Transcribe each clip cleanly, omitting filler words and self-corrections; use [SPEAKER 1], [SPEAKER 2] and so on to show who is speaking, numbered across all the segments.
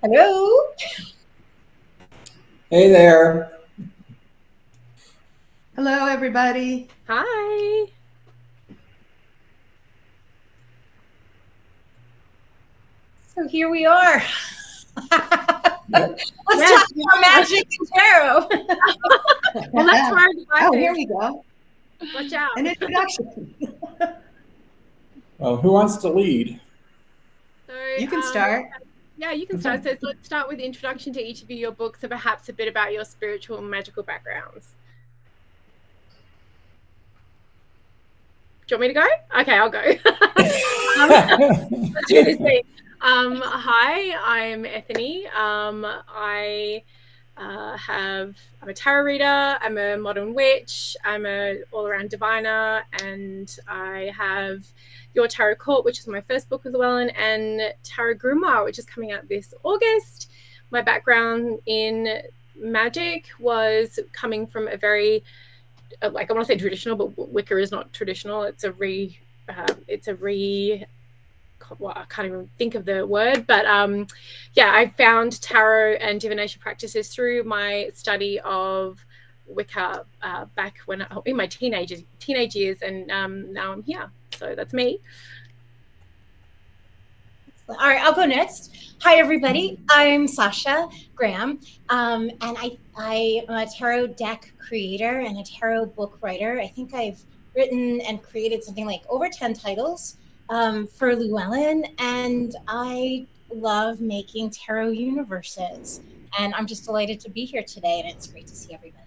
[SPEAKER 1] Hello.
[SPEAKER 2] Hey there.
[SPEAKER 3] Hello, everybody.
[SPEAKER 4] Hi.
[SPEAKER 1] So here we are.
[SPEAKER 2] Yep.
[SPEAKER 1] Let's talk about magic and tarot.
[SPEAKER 4] Well, that's my
[SPEAKER 3] Oh, here we go.
[SPEAKER 4] Watch out.
[SPEAKER 3] An introduction.
[SPEAKER 2] Well, who wants to lead?
[SPEAKER 4] So,
[SPEAKER 3] You can start.
[SPEAKER 4] Yeah, you can start. So let's start with the introduction to each of your books, and perhaps a bit about your spiritual and magical backgrounds. Do you want me to go? Okay, I'll go. Let's do this thing. Hi, I'm Ethany. I'm a tarot reader. I'm a modern witch. I'm a all-around diviner, and I have Your Tarot Court, which is my first book with Llewellyn, and Tarot Grimoire, which is coming out this August. My background in magic was coming from a very, like, I want to say traditional, but Wicca is not traditional. It's a well, I can't even think of the word, but yeah, I found tarot and divination practices through my study of Wicca back when in my teenage years, and now I'm here. So that's me.
[SPEAKER 1] All right, I'll go next. Hi, everybody. I'm Sasha Graham, and I am a tarot deck creator and a tarot book writer. I think I've written and created something like over 10 titles for Llewellyn, and I love making tarot universes. And I'm just delighted to be here today, and it's great to see everybody.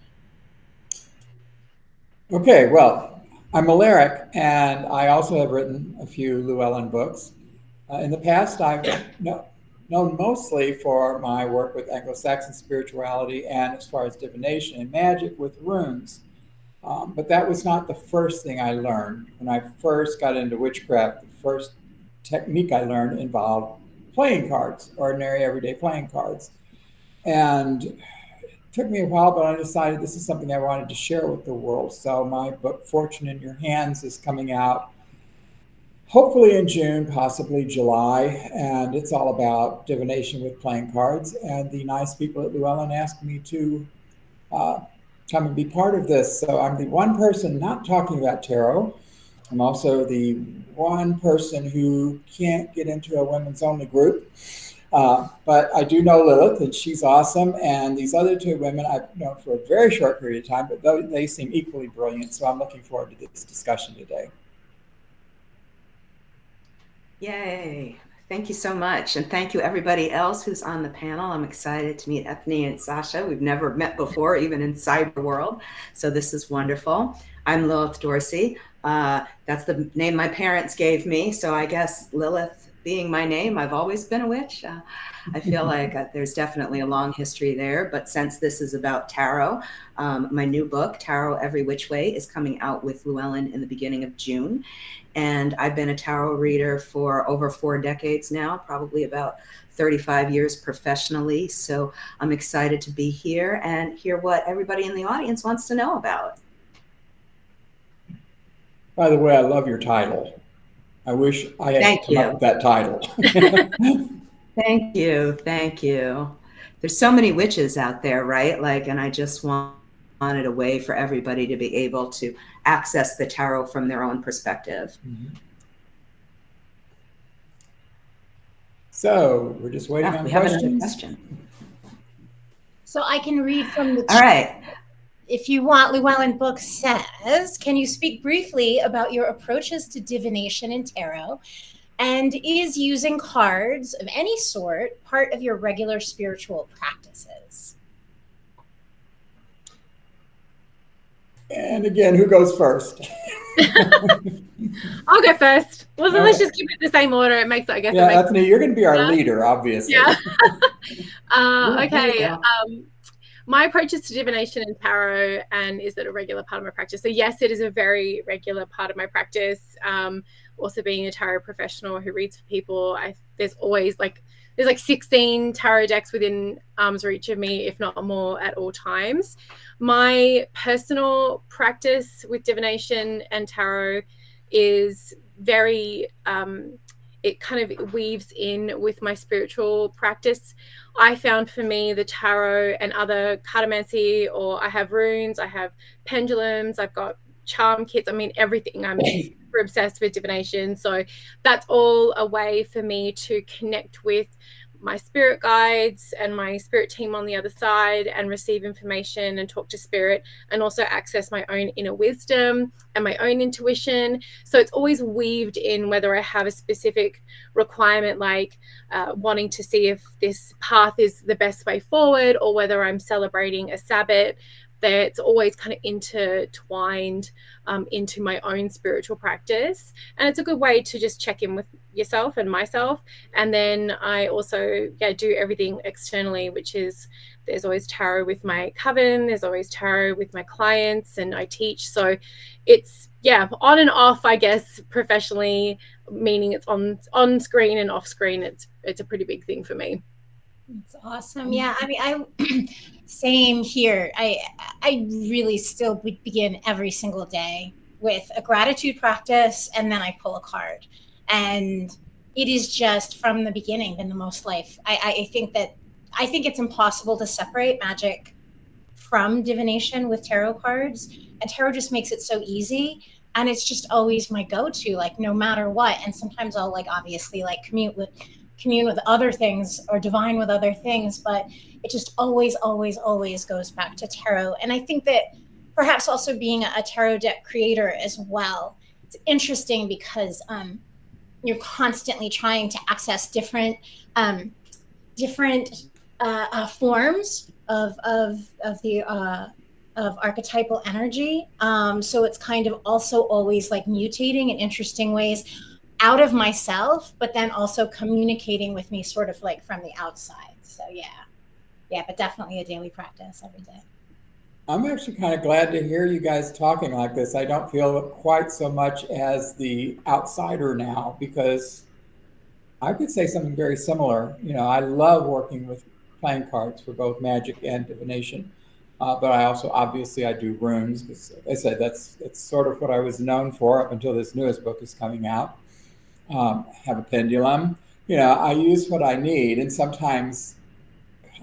[SPEAKER 2] Okay, well, I'm Alaric, and I also have written a few Llewellyn books. In the past, I've known mostly for my work with Anglo-Saxon spirituality and as far as divination and magic with runes. But that was not the first thing I learned. When I first got into witchcraft, the first technique I learned involved playing cards, ordinary everyday playing cards. And it took me a while, but I decided this is something I wanted to share with the world. So my book, Fortune in Your Hands, is coming out hopefully in June, possibly July, and it's all about divination with playing cards. And the nice people at Llewellyn asked me to come and be part of this. So I'm the one person not talking about tarot. I'm also the one person who can't get into a women's only group. But I do know Lilith, and she's awesome. And these other two women I've known for a very short period of time, but they seem equally brilliant. So I'm looking forward to this discussion today.
[SPEAKER 3] Yay. Thank you so much. And thank you everybody else who's on the panel. I'm excited to meet Ethany and Sasha. We've never met before, even in cyber world. So this is wonderful. I'm Lilith Dorsey. That's the name my parents gave me. So I guess Lilith being my name, I've always been a witch. I feel like there's definitely a long history there. But since this is about tarot, my new book, Tarot Every Which Way, is coming out with Llewellyn in the beginning of June. And I've been a tarot reader for over 4 decades now, probably about 35 years professionally. So I'm excited to be here and hear what everybody in the audience wants to know about.
[SPEAKER 2] By the way, I love your title. I wish I had come up with that title.
[SPEAKER 3] Thank you. Thank you. There's so many witches out there, right? And I just wanted a way for everybody to be able to access the tarot from their own perspective.
[SPEAKER 2] Mm-hmm. So we're just waiting on
[SPEAKER 3] we
[SPEAKER 2] questions.
[SPEAKER 3] Have another question.
[SPEAKER 1] So I can read from the
[SPEAKER 3] chat. All right.
[SPEAKER 1] If you want, Llewellyn book says, can you speak briefly about your approaches to divination and tarot? And is using cards of any sort part of your regular spiritual practices?
[SPEAKER 2] And again, who goes first?
[SPEAKER 4] I'll go first. Well, let's just keep it the same order. It makes, I guess.
[SPEAKER 2] Yeah, Ethany, you're going to be our leader, obviously.
[SPEAKER 4] Yeah. Okay. My approaches to divination and tarot, and is it a regular part of my practice? So yes, it is a very regular part of my practice. Also being a tarot professional who reads for people, there's always there's 16 tarot decks within arm's reach of me, if not more, at all times. My personal practice with divination and tarot is very it kind of weaves in with my spiritual practice. I found for me the tarot and other cartomancy, or I have runes, I have pendulums, I've got charm kits. I mean, everything. I'm super obsessed with divination. So that's all a way for me to connect with my spirit guides and my spirit team on the other side and receive information and talk to spirit, and also access my own inner wisdom and my own intuition. So it's always weaved in, whether I have a specific requirement like wanting to see if this path is the best way forward, or whether I'm celebrating a Sabbath. That's always kind of intertwined into my own spiritual practice. And it's a good way to just check in with yourself and myself. And then I also do everything externally, which is, there's always tarot with my coven, there's always tarot with my clients, and I teach. So it's on and off, I guess, professionally, meaning it's on screen and off screen. It's a pretty big thing for me.
[SPEAKER 1] It's awesome. Yeah, I mean, same here. I really still begin every single day with a gratitude practice, and then I pull a card, and it is just from the beginning been the most life. I think it's impossible to separate magic from divination with tarot cards, and tarot just makes it so easy. And it's just always my go-to, like no matter what. And sometimes I'll obviously commune with other things or divine with other things, but it just always goes back to tarot. And I think that perhaps also being a tarot deck creator as well, it's interesting because you're constantly trying to access different forms of archetypal energy. So it's kind of also always mutating in interesting ways out of myself, but then also communicating with me sort of from the outside. So but definitely a daily practice every day.
[SPEAKER 2] I'm actually kind of glad to hear you guys talking like this. I don't feel quite so much as the outsider now, because I could say something very similar. I love working with playing cards for both magic and divination. But I also, obviously, I do runes, because like I said, that's sort of what I was known for up until this newest book is coming out. Have a pendulum. I use what I need, and sometimes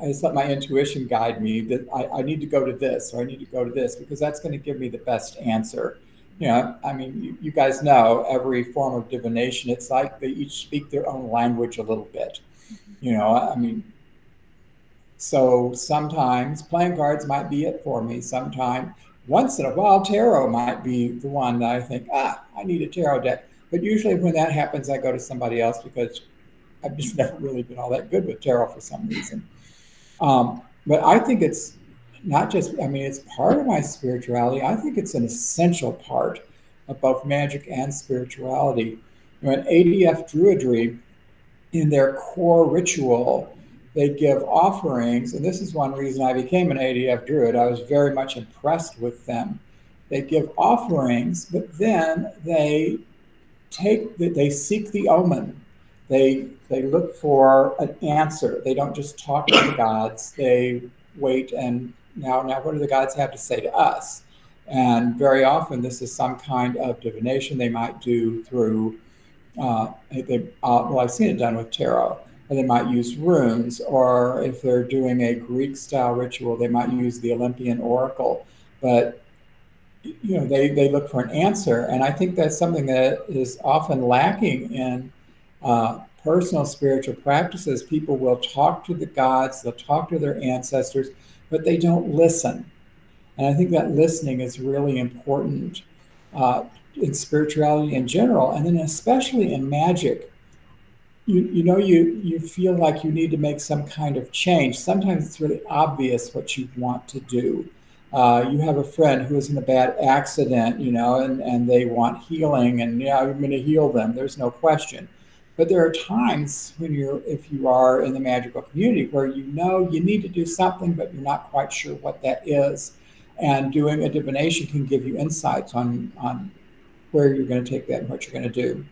[SPEAKER 2] I just let my intuition guide me that I need to go to this, or I need to go to this, because that's going to give me the best answer. I mean, you guys know every form of divination, it's like they each speak their own language a little bit. I mean, so sometimes playing cards might be it for me. Sometimes, once in a while, tarot might be the one that I think, I need a tarot deck. But usually when that happens, I go to somebody else, because I've just never really been all that good with tarot for some reason. But I think it's not just, it's part of my spirituality. I think it's an essential part of both magic and spirituality. In ADF Druidry, in their core ritual, they give offerings, and this is one reason I became an ADF Druid. I was very much impressed with them. They give offerings, but then they seek the omen. They look for an answer. They don't just talk to the gods. They wait, and now what do the gods have to say to us? And very often this is some kind of divination they might do through, I've seen it done with tarot. They might use runes, or if they're doing a Greek style ritual, they might use the Olympian oracle. But they look for an answer. And I think that's something that is often lacking in personal spiritual practices. People will talk to the gods, they'll talk to their ancestors, but they don't listen. And I think that listening is really important in spirituality in general, and then especially in magic. You feel like you need to make some kind of change. Sometimes it's really obvious what you want to do. You have a friend who was in a bad accident, and they want healing, and I'm going to heal them. There's no question. But there are times when if you are in the magical community, where you need to do something, but you're not quite sure what that is. And doing a divination can give you insights on where you're going to take that and what you're going to do.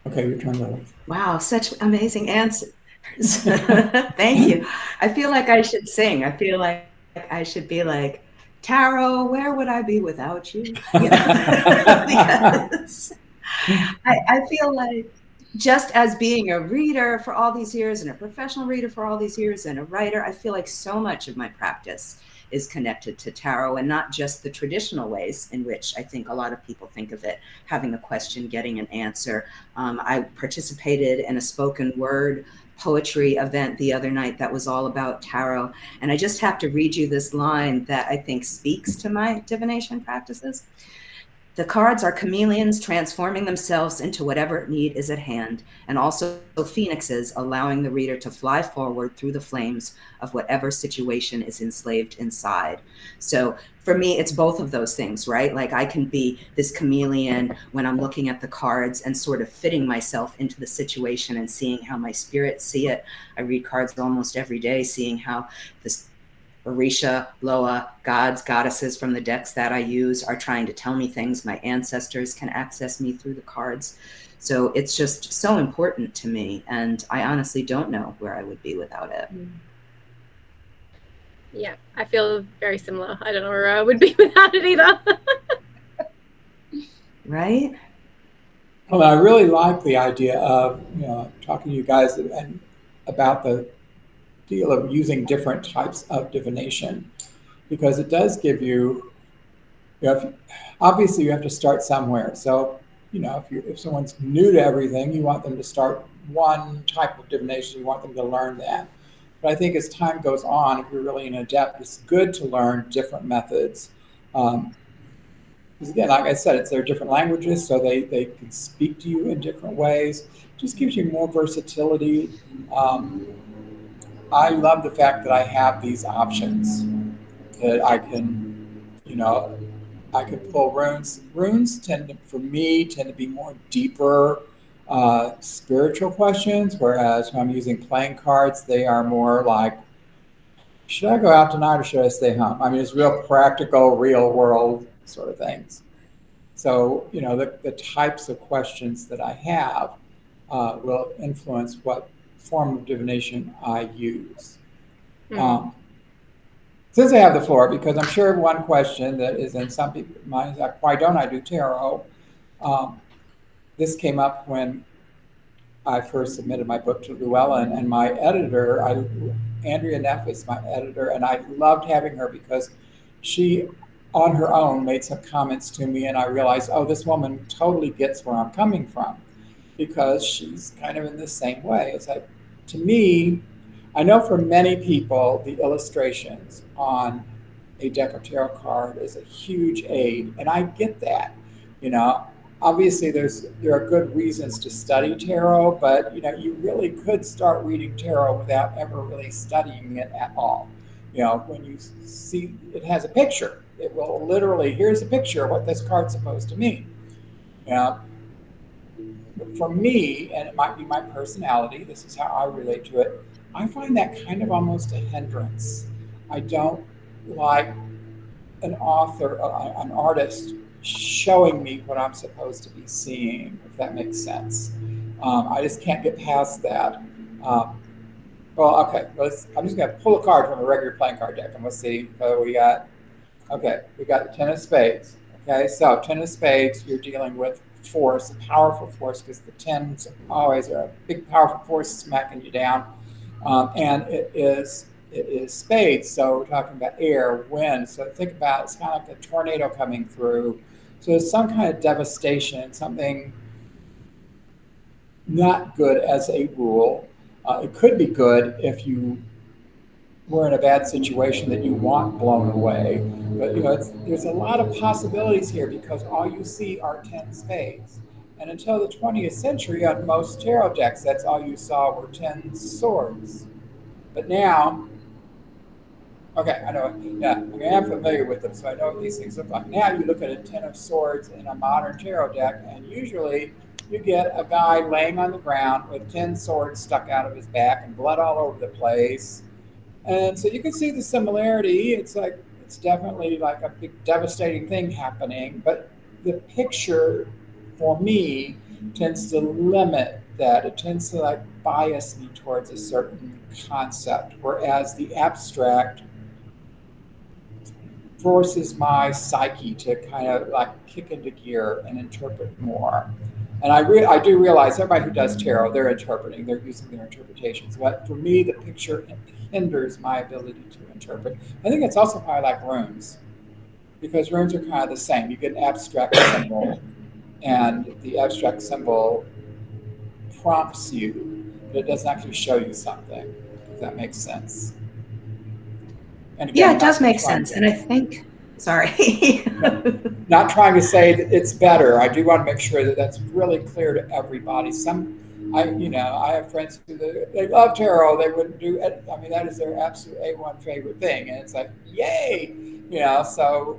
[SPEAKER 2] Okay, your turn, Lily.
[SPEAKER 3] Wow, such amazing answers. Thank you. I feel like I should sing. I feel like I should be like, Tarot, where would I be without you? Because I feel like just as being a reader for all these years and a professional reader for all these years and a writer, I feel like so much of my practice is connected to tarot, and not just the traditional ways in which I think a lot of people think of it, having a question, getting an answer. I participated in a spoken word poetry event the other night that was all about tarot. And I just have to read you this line that I think speaks to my divination practices. The cards are chameleons transforming themselves into whatever need is at hand, and also phoenixes allowing the reader to fly forward through the flames of whatever situation is enslaved inside. So for me, it's both of those things, right? Like I can be this chameleon when I'm looking at the cards and sort of fitting myself into the situation and seeing how my spirits see it. I read cards almost every day, seeing how this Orisha, Loa, gods, goddesses from the decks that I use are trying to tell me things. My ancestors can access me through the cards. So it's just so important to me. And I honestly don't know where I would be without it.
[SPEAKER 4] Yeah, I feel very similar. I don't know where I would be without it either.
[SPEAKER 3] Right?
[SPEAKER 2] Well, I really like the idea of talking to you guys and about the deal of using different types of divination, because it does give you, obviously you have to start somewhere. So if someone's new to everything, you want them to start one type of divination. You want them to learn that. But I think as time goes on, if you're really an adept, it's good to learn different methods. Because again, like I said, they're different languages, so they can speak to you in different ways. It just gives you more versatility. I love the fact that I have these options, that I can, I can pull runes. Runes for me, tend to be more deeper spiritual questions, whereas when I'm using playing cards, they are more like, should I go out tonight or should I stay home? I mean, it's real practical, real world sort of things. So, the types of questions that I have will influence what form of divination I use. Since I have the floor, because I'm sure one question that is in some people's minds, like, why don't I do tarot? This came up when I first submitted my book to Llewellyn, and my editor, Andrea Neff is my editor, and I loved having her because she, on her own, made some comments to me, and I realized, oh, this woman totally gets where I'm coming from, because she's kind of in the same way. It's like, to me, I know for many people, the illustrations on a deck of tarot card is a huge aid, and I get that. Obviously there are good reasons to study tarot, but you really could start reading tarot without ever really studying it at all. When you see it has a picture, it will literally, here's a picture of what this card's supposed to mean. For me, and it might be my personality, this is how I relate to it, I find that kind of almost a hindrance. I don't like an author, an artist showing me what I'm supposed to be seeing, if that makes sense. I just can't get past that. Well, okay, I'm just going to pull a card from a regular playing card deck, and let's see what we got. Okay, we got the Ten of Spades. Okay, so Ten of Spades, you're dealing with force, a powerful force, because the tens always are a big, powerful force smacking you down. And it is spades, so we're talking about air, wind. So think about it's kind of like a tornado coming through. So there's some kind of devastation, something not good as a rule. It could be good if you were in a bad situation that you want blown away. But there's a lot of possibilities here, because all you see are 10 spades. And until the 20th century, on most tarot decks, that's all you saw were 10 swords. But now, okay, I know, yeah, I am familiar with them, so I know what these things look like. Now you look at a 10 of swords in a modern tarot deck, and usually you get a guy laying on the ground with 10 swords stuck out of his back and blood all over the place. And so you can see the similarity. It's definitely like a big devastating thing happening, but the picture for me tends to limit that. It tends to bias me towards a certain concept, whereas the abstract, forces my psyche to kind of like kick into gear and interpret more. And I do realize everybody who does tarot, they're interpreting, they're using their interpretations. But for me, the picture hinders my ability to interpret. I think it's also why I like runes, because runes are kind of the same. You get an abstract symbol, and the abstract symbol prompts you, but it doesn't actually show you something, if that makes sense. And again,
[SPEAKER 3] Yeah, it does make sense. And I think, sorry.
[SPEAKER 2] Not trying to say that it's better. I do want to make sure that that's really clear to everybody. I have friends who they love tarot. They wouldn't do it. I mean, that is their absolute A1 favorite thing. And it's like, yay, so,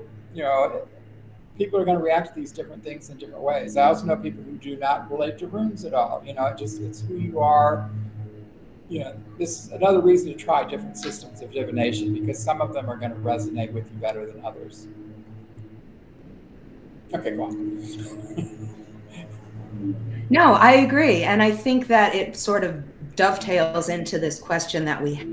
[SPEAKER 2] people are going to react to these different things in different ways. I also know people who do not relate to runes at all. It's who you are. This is another reason to try different systems of divination, because some of them are going to resonate with you better than others. Okay, go on.
[SPEAKER 3] No, I agree. And I think that it sort of dovetails into this question that we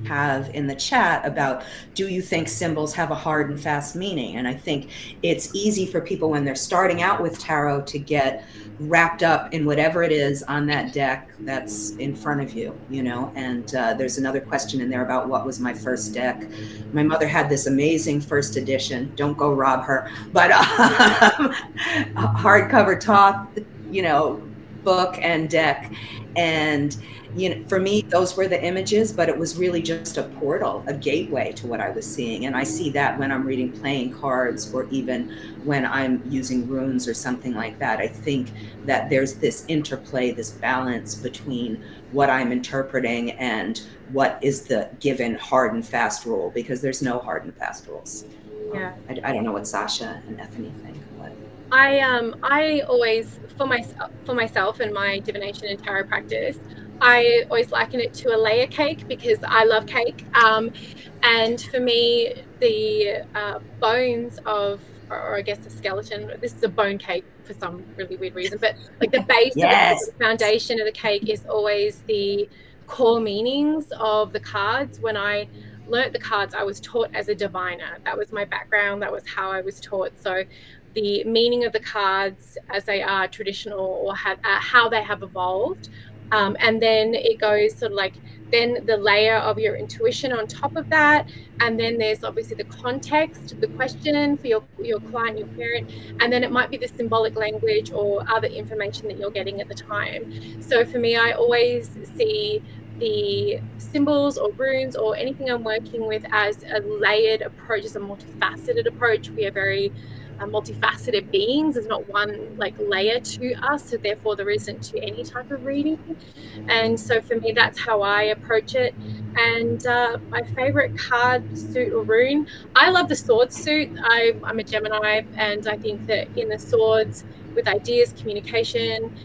[SPEAKER 3] have in the chat about, do you think symbols have a hard and fast meaning? And I think it's easy for people when they're starting out with tarot to get wrapped up in whatever it is on that deck that's in front of you, and there's another question in there about what was my first deck. My mother had this amazing first edition, don't go rob her, but hardcover top, book and deck. And for me, those were the images, but it was really just a portal, a gateway to what I was seeing. And I see that when I'm reading playing cards, or even when I'm using runes or something like that. I think that there's this interplay, this balance between what I'm interpreting and what is the given hard and fast rule, because there's no hard and fast rules.
[SPEAKER 4] Yeah.
[SPEAKER 3] I don't know what Sasha and Ethany think, but
[SPEAKER 4] I always, for myself and my divination and tarot practice, I always liken it to a layer cake, because I love cake. And for me, the bones of, or I guess the skeleton, this is a bone cake for some really weird reason, but like the base
[SPEAKER 3] yes.
[SPEAKER 4] of the foundation of the cake is always the core meanings of the cards. When I learnt the cards, I was taught as a diviner. That was my background. That was how I was taught. So the meaning of the cards as they are traditional, or how they have evolved. And then it goes sort of like, then the layer of your intuition on top of that. And then there's obviously the context, the question for your client, your parent. And then it might be the symbolic language or other information that you're getting at the time. So for me, I always see the symbols or runes or anything I'm working with as a layered approach, as a multifaceted approach. We are very multifaceted beings. There's not one like layer to us, so therefore there isn't to any type of reading. And so for me, that's how I approach it. And my favorite card, suit, or rune, I love the sword suit. I'm a Gemini, and I think that in the swords, with ideas, communication,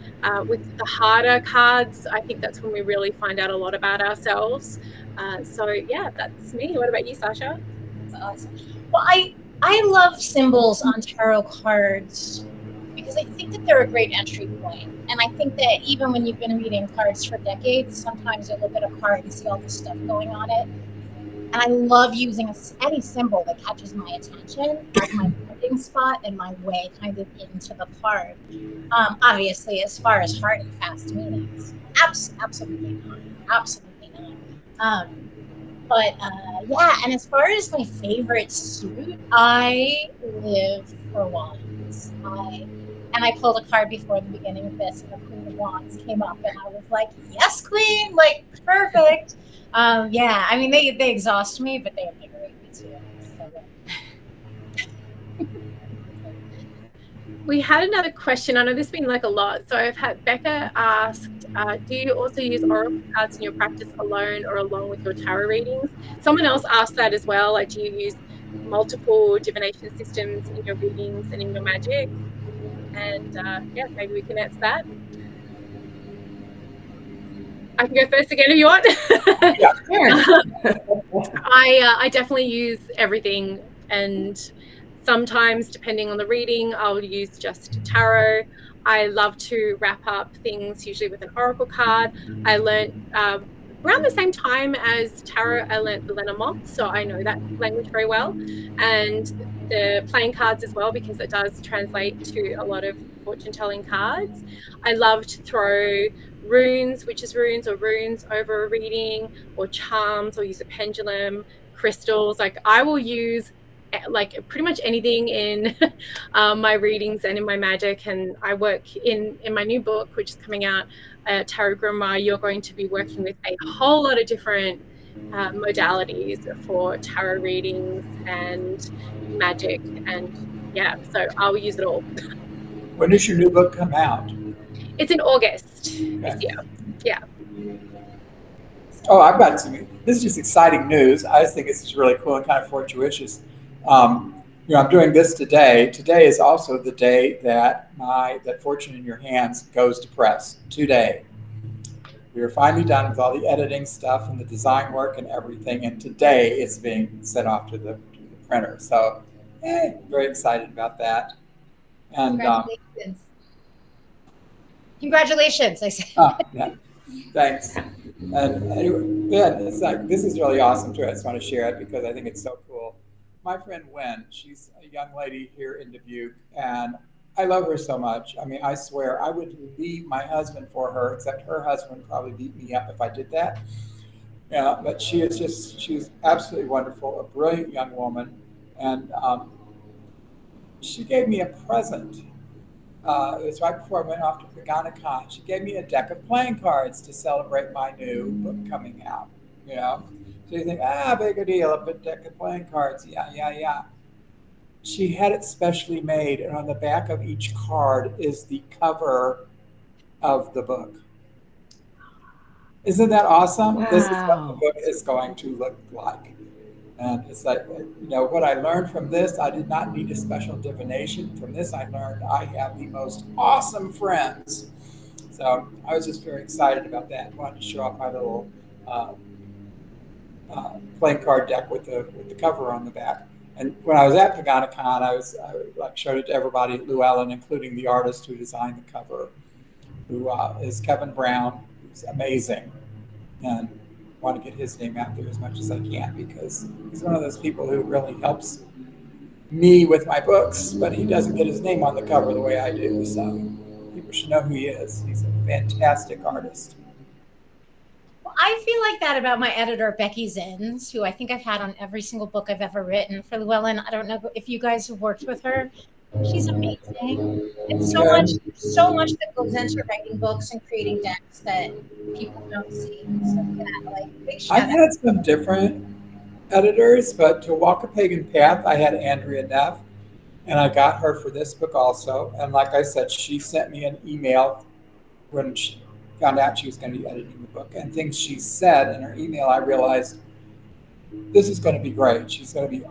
[SPEAKER 4] with the harder cards, I think that's when we really find out a lot about ourselves. So yeah, that's me. What about you, Sasha?
[SPEAKER 1] That's awesome. Well, I love symbols on tarot cards because I think that they're a great entry point. And I think that even when you've been reading cards for decades, sometimes you look at a card and see all the stuff going on it. And I love using any symbol that catches my attention as my landing spot and my way kind of into the card. Obviously, as far as hard and fast meanings, absolutely not. Absolutely not. But yeah, and as far as my favorite suit, I live for wands. I pulled a card before the beginning of this, and the Queen of Wands came up, and I was like, "Yes, Queen! Like, perfect." Yeah, I mean, they exhaust me, but they invigorate me too. So,
[SPEAKER 4] We had another question. I know there's been like a lot. So I've had Becca asked, do you also use oracle cards in your practice alone or along with your tarot readings? Someone else asked that as well. Like, do you use multiple divination systems in your readings and in your magic? And yeah, maybe we can answer that. I can go first again if you want.
[SPEAKER 2] Yeah, sure.
[SPEAKER 4] I definitely use everything, and sometimes, depending on the reading, I'll use just tarot. I love to wrap up things usually with an oracle card. I learned around the same time as tarot, I learnt the Lenormand, so I know that language very well, and the playing cards as well, because it does translate to a lot of fortune telling cards. I love to throw runes, witches runes or runes over a reading, or charms, or use a pendulum, crystals. Like I will use like pretty much anything in my readings and in my magic. And I work in my new book, which is coming out, Tarot Grimoire. You're going to be working with a whole lot of different modalities for tarot readings and magic, and yeah, so I'll use it all.
[SPEAKER 2] When does your new book come out?
[SPEAKER 4] It's in August this
[SPEAKER 2] Okay.
[SPEAKER 4] year. Yeah.
[SPEAKER 2] Oh, I've got some. This is just exciting news. I just think it's really cool and kind of fortuitous. I'm doing this today. Today is also the day that that Fortune in Your Hands goes to press. Today, we are finally done with all the editing stuff and the design work and everything. And today, it's being sent off to the printer. So, very excited about that. And
[SPEAKER 1] Congratulations. Congratulations, I said.
[SPEAKER 2] yeah. Thanks. And anyway, Ben, it's like, this is really awesome too. I just want to share it because I think it's so cool. My friend Wen, she's a young lady here in Dubuque, and I love her so much. I mean, I swear I would leave my husband for her, except her husband would probably beat me up if I did that. Yeah, but she's absolutely wonderful, a brilliant young woman. And she gave me a present. It was right before I went off to PaganaCon. She gave me a deck of playing cards to celebrate my new book coming out. You know, so you think, big a deal, a deck of playing cards. Yeah, yeah, yeah. She had it specially made, and on the back of each card is the cover of the book. Isn't that awesome?
[SPEAKER 3] Wow.
[SPEAKER 2] This is what the book is going to look like. And it's like, what I learned from this, I did not need a special divination. From this, I learned I have the most awesome friends. So I was just very excited about that. I wanted to show off my little playing card deck with the cover on the back. And when I was at PaganaCon, I showed it to everybody at Llewellyn, including the artist who designed the cover, who is Kevin Brown, who's amazing. And want to get his name out there as much as I can because he's one of those people who really helps me with my books, but he doesn't get his name on the cover the way I do. So people should know who he is. He's a fantastic artist.
[SPEAKER 1] Well, I feel like that about my editor, Becky Zins, who I think I've had on every single book I've ever written for Llewellyn. I don't know if you guys have worked with her. She's amazing. It's so much that goes into writing books and creating decks that people don't see. So yeah, like big shout
[SPEAKER 2] I've had some different editors, but to Walk a Pagan Path, I had Andrea Neff, and I got her for this book also. And like I said, she sent me an email when she found out she was going to be editing the book, and things she said in her email, I realized this is going to be great. She's going to be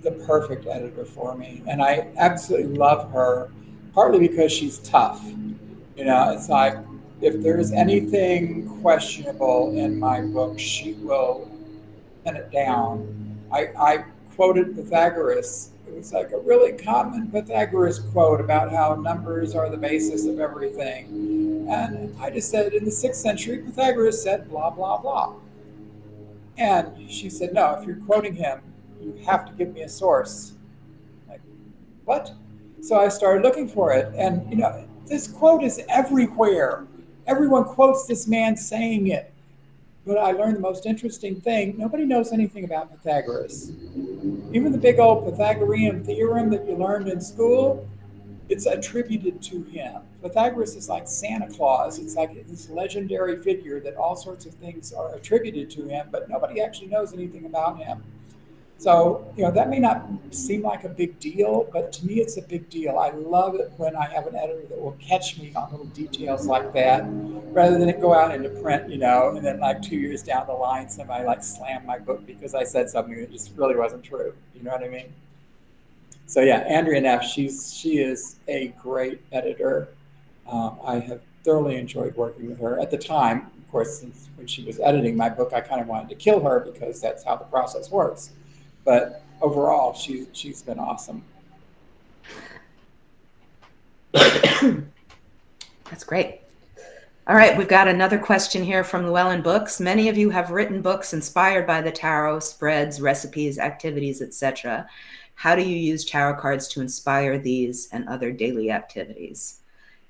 [SPEAKER 2] the perfect editor for me. And I absolutely love her, partly because she's tough. It's like if there's anything questionable in my book, she will pin it down. I quoted Pythagoras. It was like a really common Pythagoras quote about how numbers are the basis of everything. And I just said, in the 6th century, Pythagoras said blah, blah, blah. And she said, no, if you're quoting him, you have to give me a source. Like, what? So I started looking for it. And, this quote is everywhere. Everyone quotes this man saying it. But I learned the most interesting thing. Nobody knows anything about Pythagoras. Even the big old Pythagorean theorem that you learned in school, it's attributed to him. Pythagoras is like Santa Claus. It's like this legendary figure that all sorts of things are attributed to him, but nobody actually knows anything about him. So, that may not seem like a big deal, but to me, it's a big deal. I love it when I have an editor that will catch me on little details like that, rather than it go out into print, and then like 2 years down the line, somebody like slammed my book because I said something that just really wasn't true. You know what I mean? So yeah, Andrea Neff, she is a great editor. I have thoroughly enjoyed working with her. At the time, of course, since when she was editing my book, I kind of wanted to kill her because that's how the process works. But overall, she's been awesome.
[SPEAKER 3] That's great. All right, we've got another question here from Llewellyn Books. Many of you have written books inspired by the tarot, spreads, recipes, activities, etc. How do you use tarot cards to inspire these and other daily activities?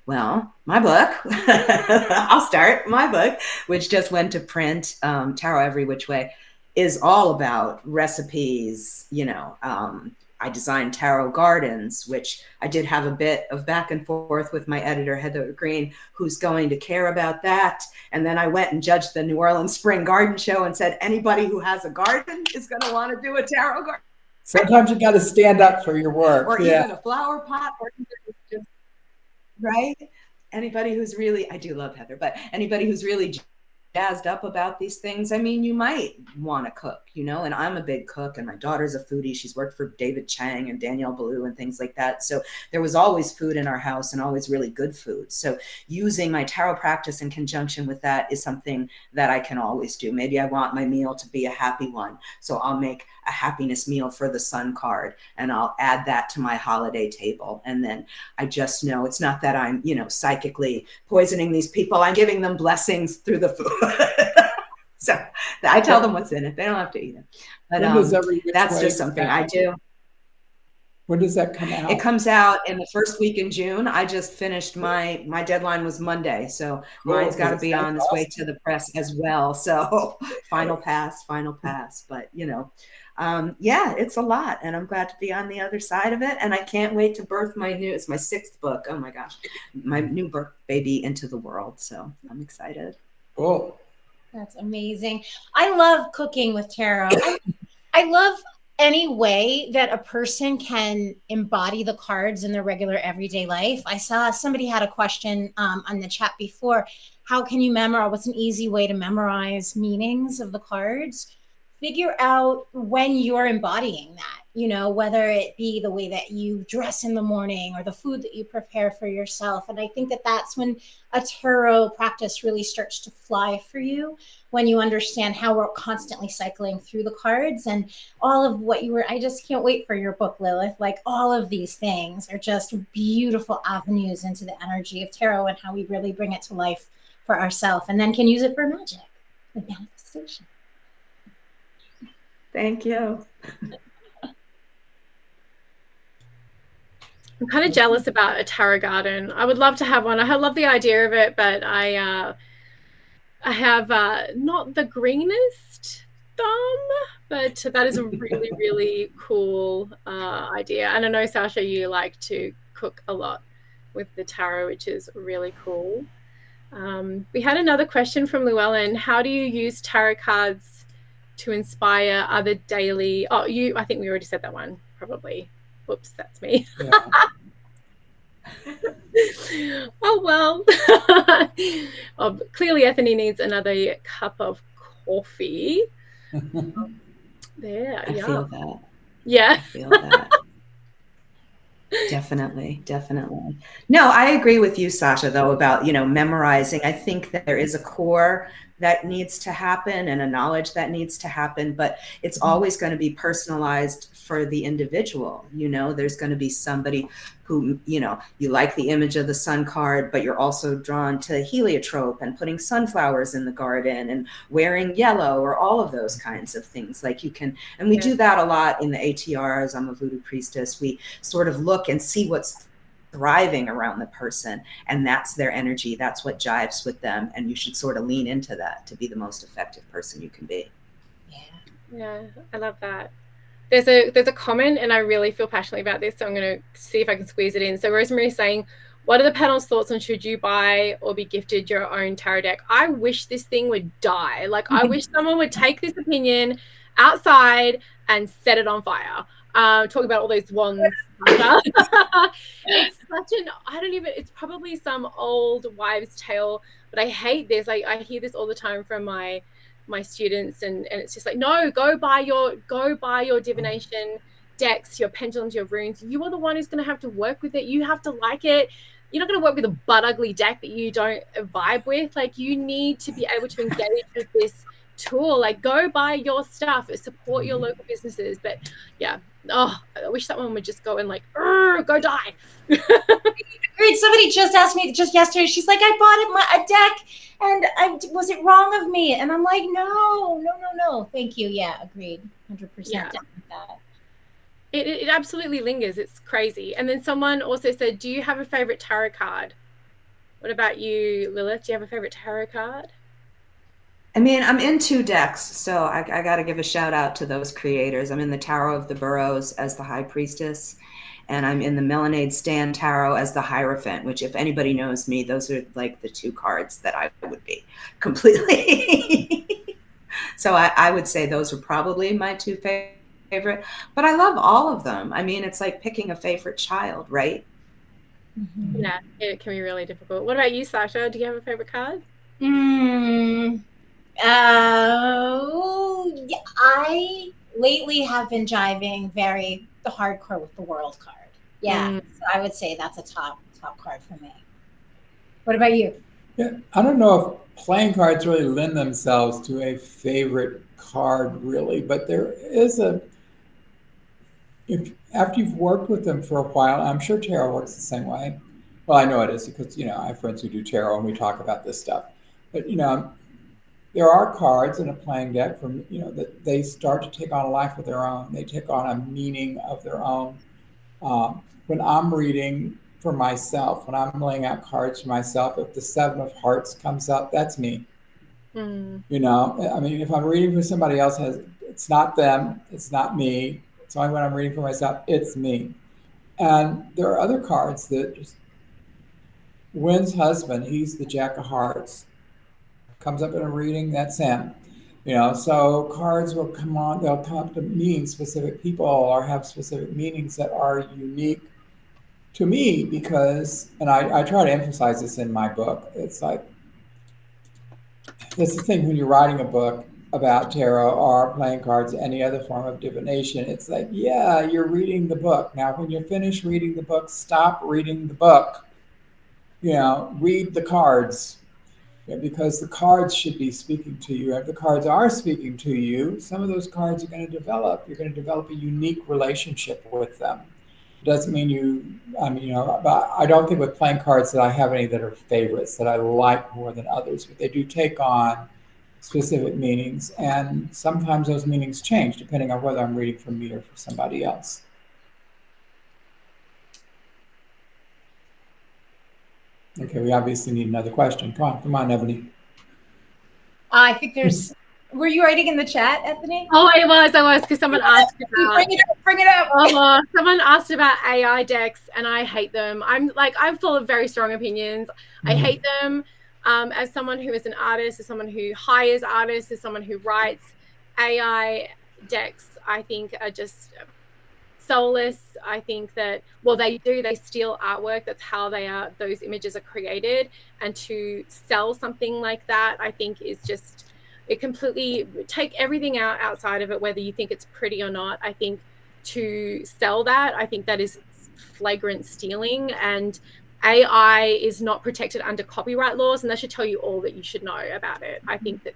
[SPEAKER 3] Well, my book, I'll start. My book, which just went to print, Tarot Every Which Way, is all about recipes. I designed tarot gardens, which I did have a bit of back and forth with my editor, Heather Green, who's going to care about that. And then I went and judged the New Orleans Spring Garden Show and said, anybody who has a garden is going to want to do a tarot garden.
[SPEAKER 2] Sometimes you got to stand up for your work.
[SPEAKER 3] Or even a flower pot, or even just, right? Anybody who's really, I do love Heather, but anybody who's really jazzed up about these things, I mean, you might want to cook, and I'm a big cook, and my daughter's a foodie. She's worked for David Chang and Danielle Ballou and things like that. So there was always food in our house, and always really good food. So using my tarot practice in conjunction with that is something that I can always do. Maybe I want my meal to be a happy one, so I'll make a happiness meal for the sun card, and I'll add that to my holiday table. And then I just know it's not that I'm, psychically poisoning these people. I'm giving them blessings through the food. So I tell them what's in it. They don't have to eat it. But that's just something I do.
[SPEAKER 2] When does that come out?
[SPEAKER 3] It comes out in the first week in June. I just finished my deadline was Monday. So mine's got to be on its way to the press as well. So final pass. But, yeah, it's a lot. And I'm glad to be on the other side of it. And I can't wait to birth it's my 6th book. Oh my gosh, my new birth baby into the world. So I'm excited.
[SPEAKER 2] Cool.
[SPEAKER 1] That's amazing. I love cooking with tarot. I love any way that a person can embody the cards in their regular everyday life. I saw somebody had a question on the chat before. How can you memorize? What's an easy way to memorize meanings of the cards? Figure out when you're embodying that, whether it be the way that you dress in the morning or the food that you prepare for yourself. And I think that that's when a tarot practice really starts to fly for you, when you understand how we're constantly cycling through the cards and all of what I just can't wait for your book, Lilith. Like, all of these things are just beautiful avenues into the energy of tarot and how we really bring it to life for ourselves, and then can use it for magic and manifestation.
[SPEAKER 3] Thank you.
[SPEAKER 4] I'm kind of jealous about a tarot garden. I would love to have one. I love the idea of it, but I have not the greenest thumb, but that is a really, really cool idea. And I know, Sasha, you like to cook a lot with the tarot, which is really cool. We had another question from Llewellyn. How do you use tarot cards to inspire other daily? I think we already said that one, probably. Whoops, that's me. Yeah. Oh, well. Clearly, Ethany needs another cup of coffee. There,
[SPEAKER 3] I feel that.
[SPEAKER 4] Yeah.
[SPEAKER 3] I feel that. Definitely. No, I agree with you, Sasha, though, about, memorizing. I think that there is a core that needs to happen and a knowledge that needs to happen, but it's always going to be personalized for the individual. There's going to be somebody who, you like the image of the sun card, but you're also drawn to heliotrope and putting sunflowers in the garden and wearing yellow, or all of those kinds of things. Like you can, and we do that a lot in the ATRs. I'm a voodoo priestess. We sort of look and see what's thriving around the person, and that's their energy. That's what jives with them, and you should sort of lean into that to be the most effective person you can be.
[SPEAKER 4] Yeah, I love that. There's a comment, and I really feel passionately about this, so I'm going to see if I can squeeze it in. So Rosemary's saying, what are the panel's thoughts on should you buy or be gifted your own tarot deck? I wish this thing would die. Like, I wish someone would take this opinion outside and set it on fire. Talk about all those wands. It's it's probably some old wives' tale, but I hate this. I hear this all the time from my students, and it's just like, no, go buy your divination decks, your pendulums, your runes. You are the one who's going to have to work with it. You have to like it. You're not going to work with a butt ugly deck that you don't vibe with. Like, you need to be able to engage with this tool. Like, go buy your stuff, support your local businesses. But yeah, I wish someone would just go and like, go die.
[SPEAKER 1] Great. Somebody just asked me just yesterday. She's like, I bought a deck, and was it wrong of me? And I'm like, no. Thank you. Yeah, agreed. 100%
[SPEAKER 4] Yeah.
[SPEAKER 1] down with that.
[SPEAKER 4] It absolutely lingers. It's crazy. And then someone also said, do you have a favorite tarot card? What about you, Lilith? Do you have a favorite tarot card?
[SPEAKER 3] I mean, I'm in 2 decks, so I got to give a shout out to those creators. I'm in the Tarot of the Burrows as the High Priestess, and I'm in the Melonade Stand Tarot as the Hierophant, which, if anybody knows me, those are like the 2 cards that I would be completely. So I would say those are probably my 2 favorite, but I love all of them. I mean, it's like picking a favorite child, right?
[SPEAKER 1] Mm-hmm.
[SPEAKER 4] Yeah, it can be really difficult. What about you, Sasha? Do you have a favorite card?
[SPEAKER 1] Yeah, I lately have been jiving very hardcore with the World card. Yeah, so I would say that's a top card for me. What about you?
[SPEAKER 2] Yeah, I don't know if playing cards really lend themselves to a favorite card, really, but there is if after you've worked with them for a while, I'm sure tarot works the same way. Well, I know it is because I have friends who do tarot and we talk about this stuff. But there are cards in a playing deck from that they start to take on a life of their own. They take on a meaning of their own. When I'm reading for myself, when I'm laying out cards for myself, if the 7 of Hearts comes up, that's me. I mean, if I'm reading for somebody else, it's not them, it's not me. It's only when I'm reading for myself, it's me. And there are other cards that just Wynn's husband, he's the Jack of Hearts. Comes up in a reading, that's him. So cards will come on, they'll come to mean specific people or have specific meanings that are unique to me because, and I try to emphasize this in my book, it's like, that's the thing when you're writing a book about tarot or playing cards, any other form of divination, it's like, yeah, you're reading the book. Now, when you're finished reading the book, stop reading the book. Read the cards. Because the cards should be speaking to you. If the cards are speaking to you, some of those cards are going to develop. You're going to develop a unique relationship with them. It doesn't mean but I don't think with playing cards that I have any that are favorites that I like more than others, but they do take on specific meanings. And sometimes those meanings change depending on whether I'm reading for me or for somebody else. Okay, we obviously need another question. Come on, Ebony.
[SPEAKER 1] I think there's. Were you writing in the chat, Ebony?
[SPEAKER 4] Oh, I was because someone asked about.
[SPEAKER 1] Bring it up.
[SPEAKER 4] Oh, someone asked about AI decks, and I hate them. I'm full of very strong opinions. I hate them. As someone who is an artist, as someone who hires artists, as someone who writes, AI decks, I think are just soulless. I think that, they steal artwork. That's how those images are created. And to sell something like that, I think is just, it completely take everything outside of it, whether you think it's pretty or not. I think to sell that, I think that is flagrant stealing, and AI is not protected under copyright laws, and that should tell you all that you should know about it. I think that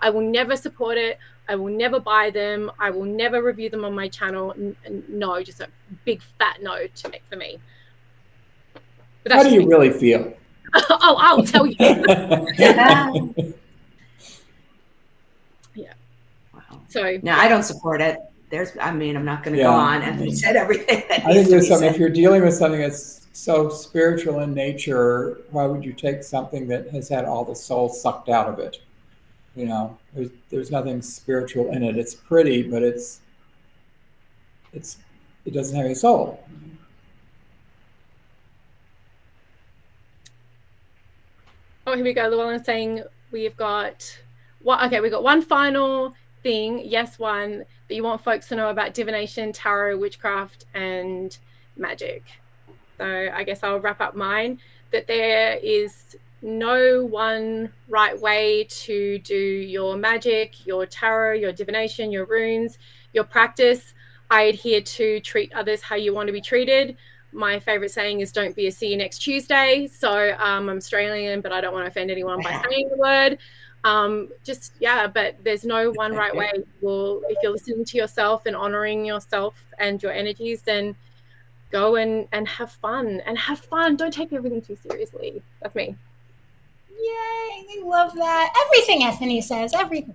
[SPEAKER 4] I will never support it. I will never buy them. I will never review them on my channel. No, just a big fat no for me.
[SPEAKER 2] How do you really feel?
[SPEAKER 4] Oh, I'll tell you. Yeah.
[SPEAKER 3] Wow.
[SPEAKER 4] So
[SPEAKER 3] no, I don't support it. I'm not going to go on. And we said everything.
[SPEAKER 2] I think there's something. If you're dealing with something that's so spiritual in nature, why would you take something that has had all the soul sucked out of it? There's nothing spiritual in it. It's pretty, but it doesn't have any soul.
[SPEAKER 4] Oh, here we go. Llewellyn saying we've got one final thing. Yes, one that you want folks to know about divination, tarot, witchcraft, and magic. So I guess I'll wrap up mine. That there is no one right way to do your magic, your tarot, your divination, your runes, your practice. I adhere to treat others how you want to be treated. My favorite saying is don't be a see you next Tuesday. So I'm Australian, but I don't want to offend anyone by saying the word. But there's no one right way. Well, if you're listening to yourself and honoring yourself and your energies, then go and have fun. Don't take everything too seriously. That's me.
[SPEAKER 1] Yay, I love that. Everything Anthony says, everything.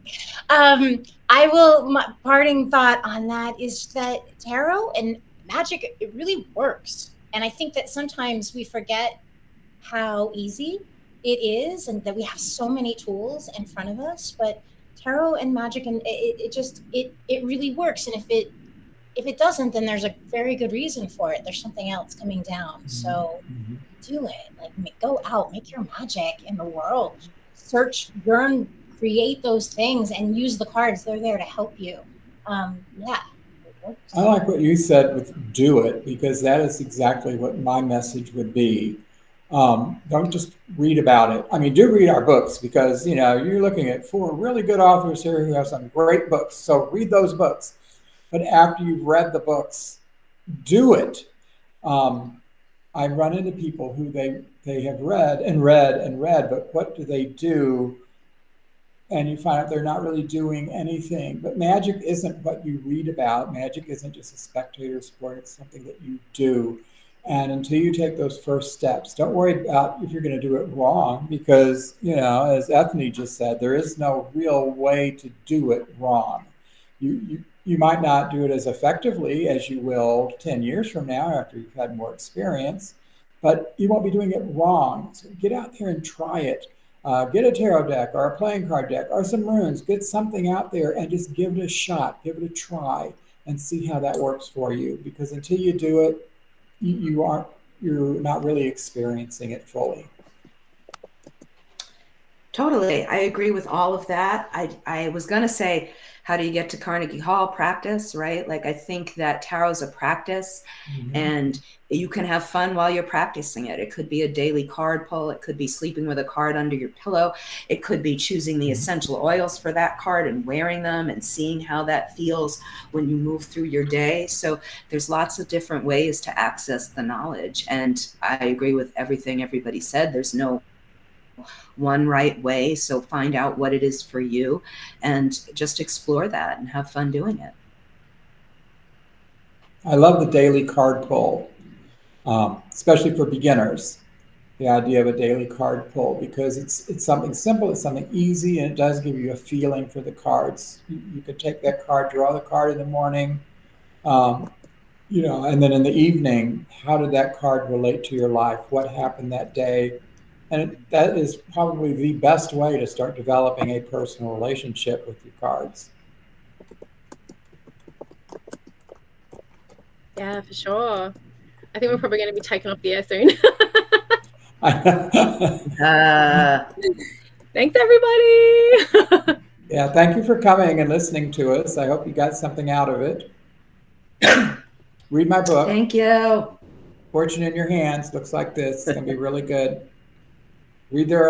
[SPEAKER 1] My parting thought on that is that tarot and magic, it really works. And I think that sometimes we forget how easy it is and that we have so many tools in front of us. But tarot and magic, and it really works. And if it doesn't, then there's a very good reason for it. There's something else coming down. So do it. Like, go out, make your magic in the world. Search, learn, create those things, and use the cards. They're there to help you. Yeah.
[SPEAKER 2] I like what you said with do it, because that is exactly what my message would be. Don't just read about it. I mean, do read our books, because you're looking at 4 really good authors here who have some great books. So read those books. But after you've read the books, do it. I run into people who they have read and read and read, but what do they do? And you find out they're not really doing anything. But magic isn't what you read about. Magic isn't just a spectator sport. It's something that you do. And until you take those first steps, don't worry about if you're going to do it wrong, because, as Ethne just said, there is no real way to do it wrong. You might not do it as effectively as you will 10 years from now after you've had more experience, but you won't be doing it wrong. So get out there and try it. Get a tarot deck or a playing card deck or some runes. Get something out there and just give it a shot, give it a try, and see how that works for you. Because until you do it, you're not really experiencing it fully.
[SPEAKER 3] Totally. I agree with all of that. I was going to say, how do you get to Carnegie Hall? Practice, right? Like, I think that tarot's a practice, and you can have fun while you're practicing it. It could be a daily card pull. It could be sleeping with a card under your pillow. It could be choosing the essential oils for that card and wearing them and seeing how that feels when you move through your day. So there's lots of different ways to access the knowledge. And I agree with everything everybody said. There's no one right way. So find out what it is for you and just explore that and have fun doing it.
[SPEAKER 2] I love the daily card pull, especially for beginners. The idea of a daily card pull, because it's something simple, it's something easy, and it does give you a feeling for the cards. You could take that card, draw the card in the morning, and then in the evening, how did that card relate to your life? What happened that day? And that is probably the best way to start developing a personal relationship with your cards.
[SPEAKER 4] Yeah, for sure. I think we're probably going to be taken off the air soon. Thanks, everybody.
[SPEAKER 2] Yeah, thank you for coming and listening to us. I hope you got something out of it. Read my book.
[SPEAKER 3] Thank you.
[SPEAKER 2] Fortune in Your Hands looks like this. It's going to be really good. Read their